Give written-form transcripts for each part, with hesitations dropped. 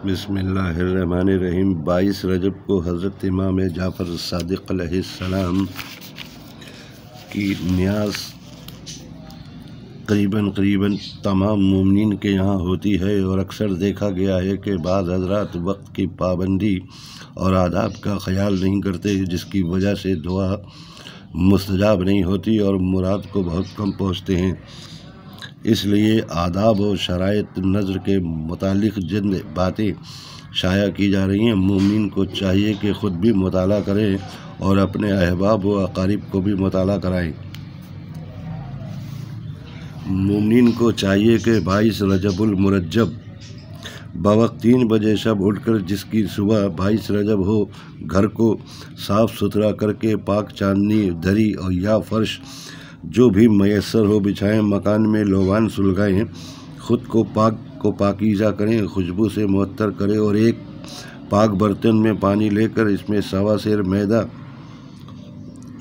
بسم اللہ الرحمن الرحیم 22 رجب کو حضرت امام جعفر صادق علیہ السلام کی نیاز قریباً تمام مومنین کے یہاں ہوتی ہے، اور اکثر دیکھا گیا ہے کہ بعض حضرات وقت کی پابندی اور آداب کا خیال نہیں کرتے، جس کی وجہ سے دعا مستجاب نہیں ہوتی اور مراد کو بہت کم پہنچتے ہیں۔ اس لیے آداب و شرائط نذر کے متعلق جن باتیں شائع کی جا رہی ہیں، مومنین کو چاہیے کہ خود بھی مطالعہ کریں اور اپنے احباب و اقارب کو بھی مطالعہ کرائیں۔ مومنین کو چاہیے کہ 22 رجب المرجب بوقت 3 بجے شب اٹھ کر، جس کی صبح 22 رجب ہو، گھر کو صاف ستھرا کر کے پاک چاندنی دری اور یا فرش جو بھی میسر ہو بچھائیں، مکان میں لوبان سلگائیں، خود کو پاکیزہ کریں، خوشبو سے معطر کریں اور ایک پاک برتن میں پانی لے کر اس میں سوا سیر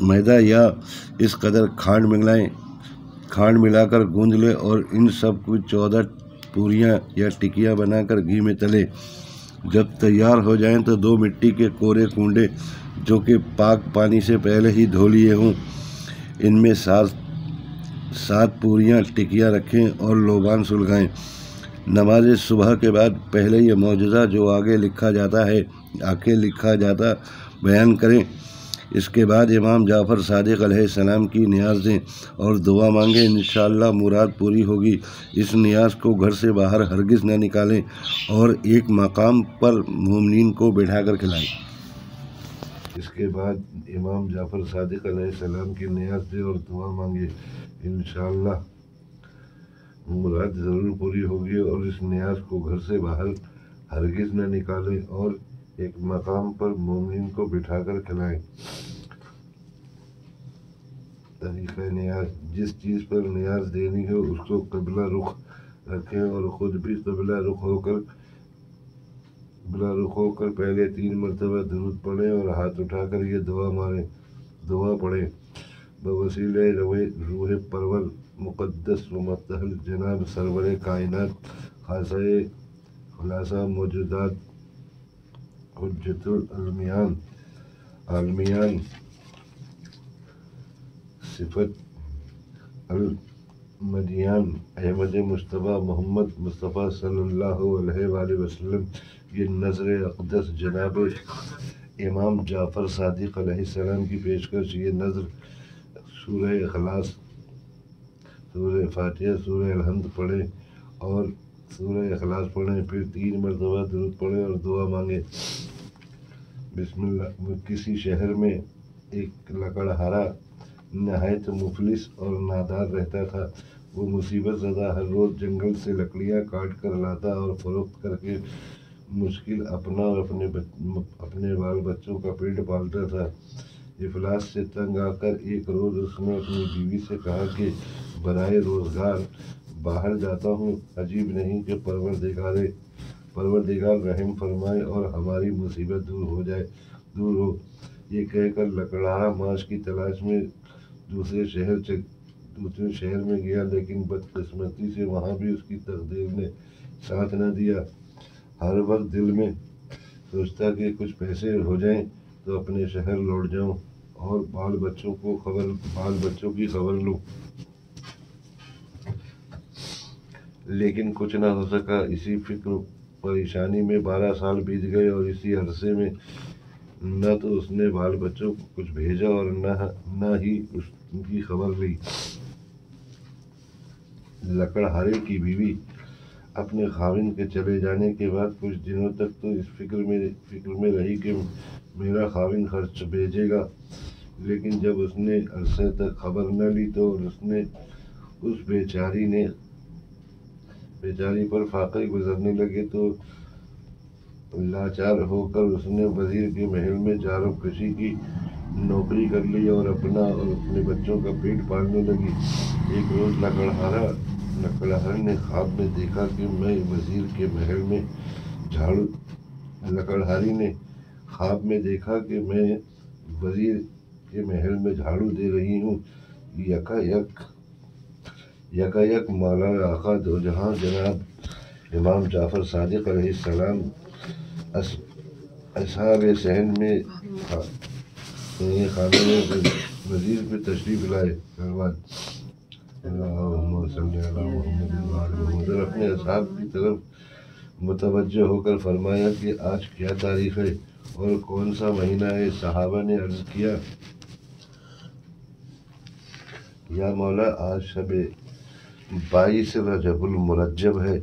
میدہ یا اس قدر کھانڈ ملا کر گوندھ لیں اور ان سب کو 14 پوریاں یا ٹکیاں بنا کر گھی میں تلیں۔ جب تیار ہو جائیں تو 2 مٹی کے کورے کنڈے جو کہ پاک پانی سے پہلے ہی دھو لیے ہوں، ان میں 7 پوریاں ٹکیاں رکھیں اور لوبان سلگائیں۔ نماز صبح کے بعد پہلے یہ معجزہ جو آگے لکھا جاتا بیان کریں، اس کے بعد امام جعفر صادق علیہ السلام کی نیاز دیں اور دعا مانگیں، انشاءاللہ مراد پوری ہوگی۔ اس نیاز کو گھر سے باہر ہرگز نہ نکالیں اور ایک مقام پر مومنین کو بٹھا کر کھلائیں۔ اس کے بعد امام جعفر صادق علیہ السلام کی نیاز دیں اور دعا مانگیں، انشاءاللہ مراد ضرور پوری ہوگی، اور اس نیاز کو گھر سے باہر ہرگز نہ نکالیں اور ایک مقام پر مومنین کو بٹھا کر کھلائیں۔ طریقہ نیاز: جس چیز پر نیاز دینی ہو اس کو قبلہ رخ رکھیں اور خود بھی قبلہ رخ ہو کر پہلے 3 مرتبہ درود پڑھیں اور ہاتھ اٹھا کر یہ دعا پڑھیں: بوسیلہ روح پرور مقدس و مطہر جناب سرور کائنات خلاصہ موجودات حجت العالمین صفت المدیان احمد مصطفیٰ محمد مصطفیٰ صلی اللہ علیہ وآلہ وسلم۔ یہ نذر اقدس جناب امام جعفر صادق علیہ السلام کی پیشکش۔ یہ نذر سورہ اخلاص، سورہ فاتحہ، سورہ الحمد پڑھیں اور سورہ اخلاص پڑھیں، پھر 3 مرتبہ درود پڑھیں اور دعا مانگیں: بسم اللہ۔ کسی شہر میں ایک لکڑہارا نہایت مفلس اور نادار رہتا تھا۔ وہ مصیبت زدہ ہر روز جنگل سے لکڑیاں کاٹ کر لاتا اور فروخت کر کے مشکل اپنا اور اپنے بال بچوں کا پیٹ پالتا تھا۔ افلاس سے تنگ آ کر ایک روز اس نے اپنی بیوی سے کہا کہ برائے روزگار باہر جاتا ہوں، عجیب نہیں کہ پروردگار رحم فرمائے اور ہماری مصیبت دور ہو۔ یہ کہہ کر لکڑہارا معاش کی تلاش میں دوسرے شہر میں گیا، لیکن بدقسمتی سے وہاں بھی اس کی تقدیر نے ساتھ نہ دیا۔ ہر وقت دل میں سوچتا کہ کچھ پیسے ہو جائیں تو اپنے شہر لوٹ جاؤں اور بال بچوں کی خبر لوں، لیکن کچھ نہ ہو سکا۔ اسی فکر پریشانی میں 12 سال بیت گئے اور اسی عرصے میں نہ تو اس نے بال بچوں کو کچھ بھیجا اور نہ ہی ان کی خبر لی۔ لکڑہارے کی بیوی اپنے خاوند کے چلے جانے کے بعد کچھ دنوں تک تو اس فکر میں رہی کہ میرا خاوند خرچ بھیجے گا، لیکن جب اس نے عرصے تک خبر نہ لی تو اس بیچاری پر فاقے گزرنے لگے، تو لاچار ہو کر اس نے وزیر کے محل میں جارب کشی کی نوکری کر لی اور اپنا اور اپنے بچوں کا پیٹ پالنے لگی۔ ایک روز لکڑہارے نے خواب میں دیکھا کہ میں وزیر کے محل میں جھاڑو دے رہی ہوں۔ یکا یک مولا آقا دو جہاں جناب امام جعفر صادق علیہ السلام اصحاب صحن میں خانہ وزیر پہ تشریف لائے اور اپنے اصحاب کی طرف متوجہ ہو کر فرمایا کہ آج کیا تاریخ ہے اور کون سا مہینہ ہے؟ صحابہ نے عرض کیا یا مولا آج شب 22 رجب المرجب ہے۔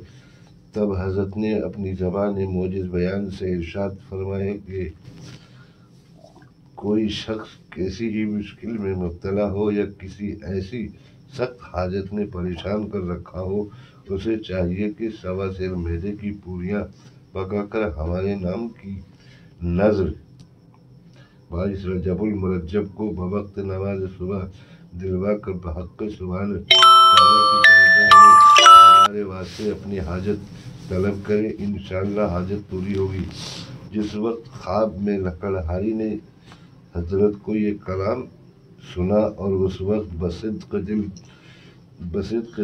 تب حضرت نے اپنی زبان موجز بیان سے ارشاد فرمایا کہ کوئی شخص کسی ہی مشکل میں مبتلا ہو یا کسی ایسی سخت حاجت نے پریشان کر رکھا ہو، اسے چاہیے کہ 1.25 سیر میدے کی پوریاں پکا کر ہمارے نام کی نذر 22 رجب المرجب کو بوقت نماز صبح دلوا کر بحق سبحان تعالیٰ کی طرف ہمارے واسطے اپنی حاجت طلب کرے، انشاءاللہ حاجت پوری ہوگی۔ جس وقت خواب میں لکڑہاری نے حضرت کو یہ کلام سنا اور اس وقت بصدق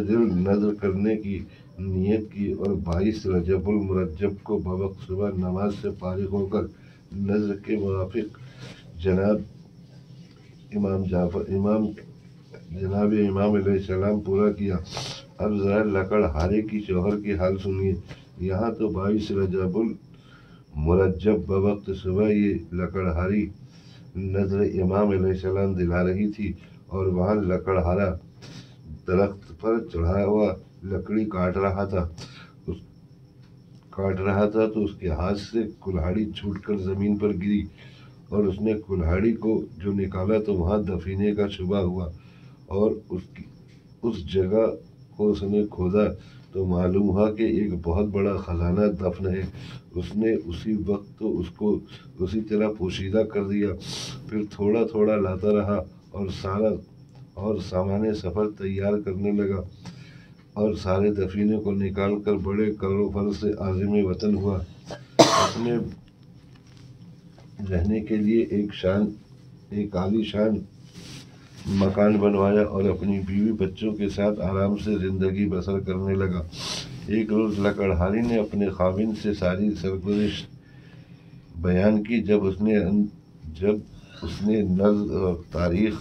دل نذر کرنے کی نیت کی اور 22 رجب المرجب کو بوقت صبح نماز سے فارغ ہو کر نذر کے موافق جناب امام علیہ السلام پورا کیا۔ اب ذرا لکڑہارے کی شوہر کی حال سنیے۔ یہاں تو 22 رجب المرجب بوقت صبح یہ لکڑہاری نذر امام علیہ السلام دلا رہی تھی اور وہاں لکڑہارا درخت پر چڑھا ہوا لکڑی کاٹ رہا تھا تو اس کے ہاتھ سے کلہاڑی چھوٹ کر زمین پر گری اور اس نے کلہاڑی کو جو نکالا تو وہاں دفینے کا شبہ ہوا اور اس جگہ کو اس نے کھودا تو معلوم ہوا کہ ایک بہت بڑا خزانہ دفن ہے۔ اس نے اسی وقت تو اس کو اسی طرح پوشیدہ کر دیا، پھر تھوڑا تھوڑا لاتا رہا اور سامان سفر تیار کرنے لگا اور سارے دفینے کو نکال کر بڑے کر و فر سے عازم وطن ہوا۔ اپنے رہنے کے لیے ایک عالی شان مکان بنوایا اور اپنی بیوی بچوں کے ساتھ آرام سے زندگی بسر کرنے لگا۔ ایک روز لکڑہاری نے اپنے خاوند سے ساری سرگزشت بیان کی۔ جب اس نے نذر اور تاریخ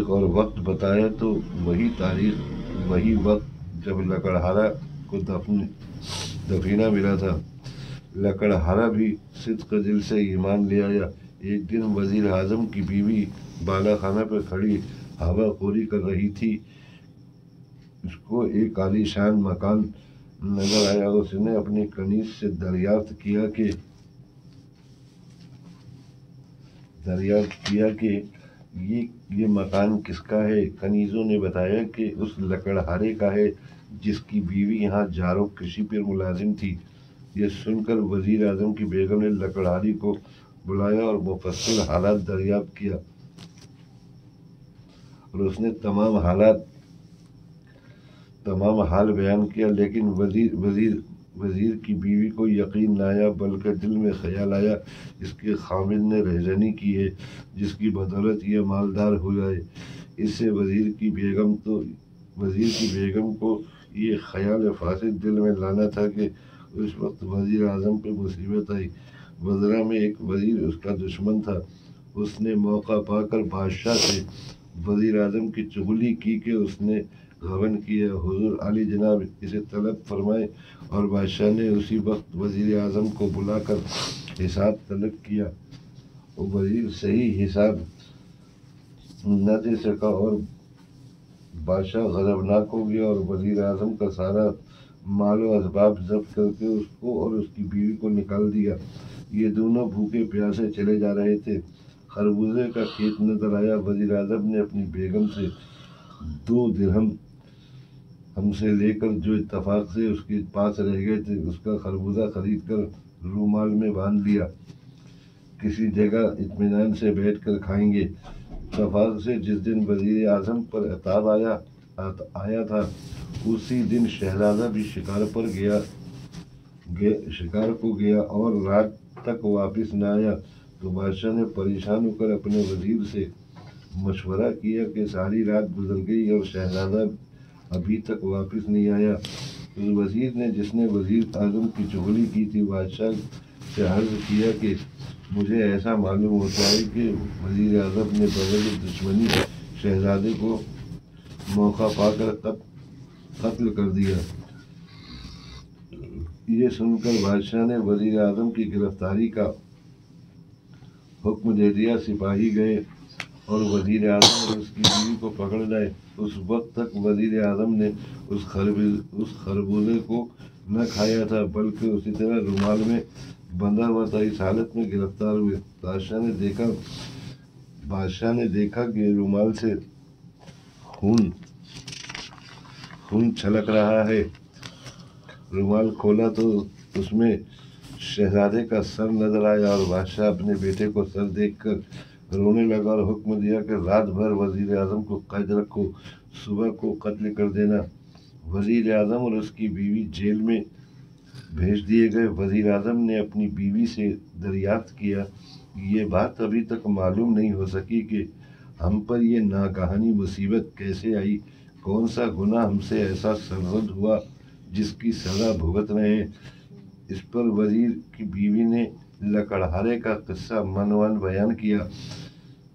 اور وقت بتایا تو وہی وقت جب لکڑہارا کو دفینہ ملا تھا۔ لکڑہارا بھی صدق دل سے ایمان لے آیا۔ ایک دن وزیر اعظم کی بیوی بالا خانہ پہ کھڑی ہوا خوری کر رہی تھی۔ اس کو ایک عالی شان مکان نظر آیا۔ اس نے اپنی کنیز سے دریافت کیا کہ یہ مکان کس کا ہے؟ کنیزوں نے بتایا کہ اس لکڑہارے کا ہے جس کی بیوی یہاں جارو کشی پر ملازم تھی۔ یہ سن کر وزیر اعظم کی بیگم نے لکڑہاری کو بلایا اور مفصل حالات دریافت کیا اور اس نے تمام حال بیان کیا، لیکن وزیر کی بیوی کو یقین نہ آیا، بلکہ دل میں خیال آیا اس کے خاوند نے رہزنی کی ہے جس کی بدولت یہ مالدار ہوا ہے۔ اس سے وزیر کی بیگم کو یہ خیال فاسد دل میں لانا تھا کہ اس وقت وزیر اعظم پہ مصیبت آئی۔ وزراء میں ایک وزیر اس کا دشمن تھا۔ اس نے موقع پا کر بادشاہ سے وزیر اعظم کی چغلی کی کہ اس نے غبن کیا، حضور عالی جناب اسے طلب فرمائے، اور بادشاہ نے اسی وقت وزیر اعظم کو بلا کر حساب طلب کیا۔ وزیر صحیح حساب نہ دے سکا اور بادشاہ غضبناک ہو گیا اور وزیر اعظم کا سارا مال و اسباب ضبط کر کے اس کو اور اس کی بیوی کو نکال دیا۔ یہ دونوں بھوکے پیاسے چلے جا رہے تھے۔ خربوزے کا کھیت نظر آیا۔ وزیر اعظم نے اپنی بیگم سے 2 درہم ہم سے لے کر جو اتفاق سے اس کے پاس رہ گئے تھے اس کا خربوزہ خرید کر رومال میں باندھ لیا، کسی جگہ اطمینان سے بیٹھ کر کھائیں گے۔ اتفاق سے جس دن وزیر اعظم پر عتاب آیا تھا اسی دن شہزادہ بھی شکار کو گیا اور رات تک واپس نہ آیا، تو بادشاہ نے پریشان ہو کر اپنے وزیر سے مشورہ کیا کہ ساری رات گزر گئی اور شہزادہ ابھی تک واپس نہیں آیا۔ اس وزیر نے جس نے وزیر اعظم کی چغلی کی تھی بادشاہ سے عرض کیا کہ مجھے ایسا معلوم ہوتا ہے کہ وزیر اعظم نے بغیر دشمنی شہزادے کو موقع پا کر قتل کر دیا۔ یہ سن کر بادشاہ نے وزیر اعظم کی گرفتاری کا حکم دے دیا۔ سپاہی گئے اور وزیر اعظم اور اس کی بیوی کو پکڑ لائے۔ اس وقت تک وزیر اعظم نے اس خربوزے کو نہ کھایا تھا بلکہ اسی طرح رومال میں بندھا ہوا تھا۔ اس حالت میں گرفتار ہوئے۔ بادشاہ نے دیکھا کہ رومال سے خون چھلک رہا ہے۔ رومال کھولا تو اس میں شہزادے کا سر نظر آیا اور بادشاہ اپنے بیٹے کو سر دیکھ کر رونے لگا اور حکم دیا کہ رات بھر وزیر اعظم کو قید رکھو، صبح کو قتل کر دینا۔ وزیر اعظم اور اس کی بیوی جیل میں بھیج دیے گئے۔ وزیر اعظم نے اپنی بیوی سے دریافت کیا، یہ بات ابھی تک معلوم نہیں ہو سکی کہ ہم پر یہ ناگہانی مصیبت کیسے آئی، کون سا گناہ ہم سے ایسا سرزد ہوا جس کی سزا بھگت رہے ہیں۔ اس پر وزیر کی بیوی نے لکڑہارے کا قصہ من من بیان کیا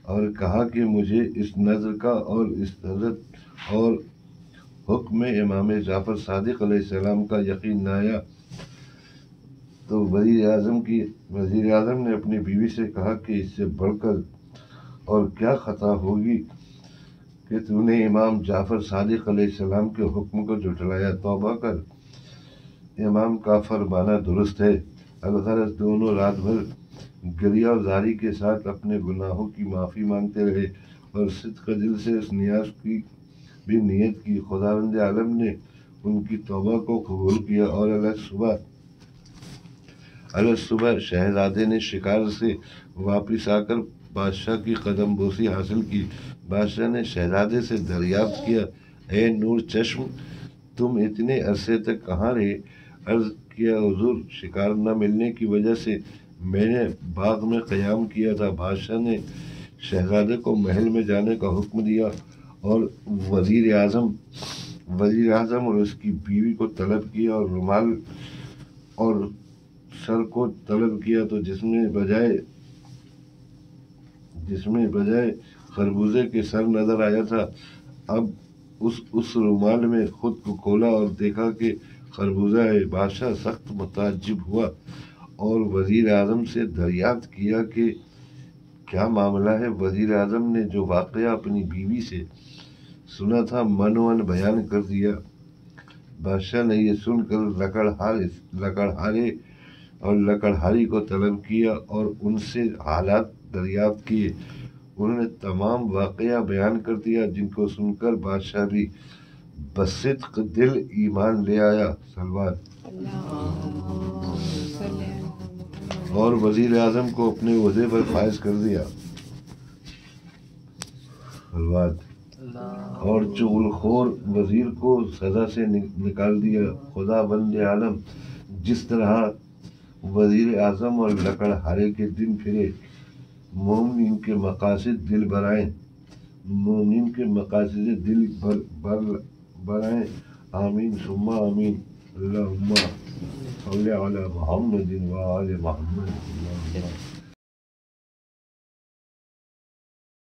اور کہا کہ مجھے اس نذر کا اور اس حضرت اور حکم امام جعفر صادق علیہ السلام کا یقین نہ آیا۔ تو وزیر اعظم نے اپنی بیوی سے کہا کہ اس سے بڑھ کر اور کیا خطا ہوگی کہ تو نے امام جعفر صادق علیہ السلام کے حکم کو جھٹلایا۔ توبہ کر، امام کا فرمانا درست ہے۔ الغرض دونوں رات بھر گریہ و زاری کے ساتھ اپنے گناہوں کی معافی مانگتے رہے اور صدق دل سے اس نیاز کی بھی نیت کی۔ خداوند عالم نے ان کی توبہ کو قبول کیا اور صبح شہزادے نے شکار سے واپس آ کر بادشاہ کی قدم بوسی حاصل کی۔ بادشاہ نے شہزادے سے دریافت کیا، اے نور چشم، تم اتنے عرصے تک کہاں رہے؟ عرض کیا، حضور، شکار نہ ملنے کی وجہ سے میں نے باغ میں قیام کیا تھا۔ بادشاہ نے شہزادے کو محل میں جانے کا حکم دیا اور وزیر اعظم اور اس کی بیوی کو طلب کیا اور رومال اور سر کو طلب کیا تو جس میں بجائے خربوزے کے سر نظر آیا تھا۔ اب اس رومال میں خود کو کھولا اور دیکھا کہ خربوزہ ہے۔ بادشاہ سخت متعجب ہوا اور وزیر اعظم سے دریافت کیا کہ کیا معاملہ ہے۔ وزیر اعظم نے جو واقعہ اپنی بیوی سے سنا تھا من من بیان کر دیا۔ بادشاہ نے یہ سن کر لکڑہارے اور لکڑہاری کو طلب کیا اور ان سے حالات دریافت کیے۔ انہوں نے تمام واقعہ بیان کر دیا، جن کو سن کر بادشاہ بھی بصدق دل ایمان لے آیا۔ اور وزیر اعظم کو اپنے عہدے پر فائز کر دیا۔ اور چغلخور وزیر کو سزا سے نکال دیا۔ خدا بند عالم جس طرح وزیر اعظم اور لکڑہارے کے دن پھرے، مومنین کے مقاصد دل برائیں۔ آمین ثم آمین۔ اللہم صلی علی محمد و آل محمد۔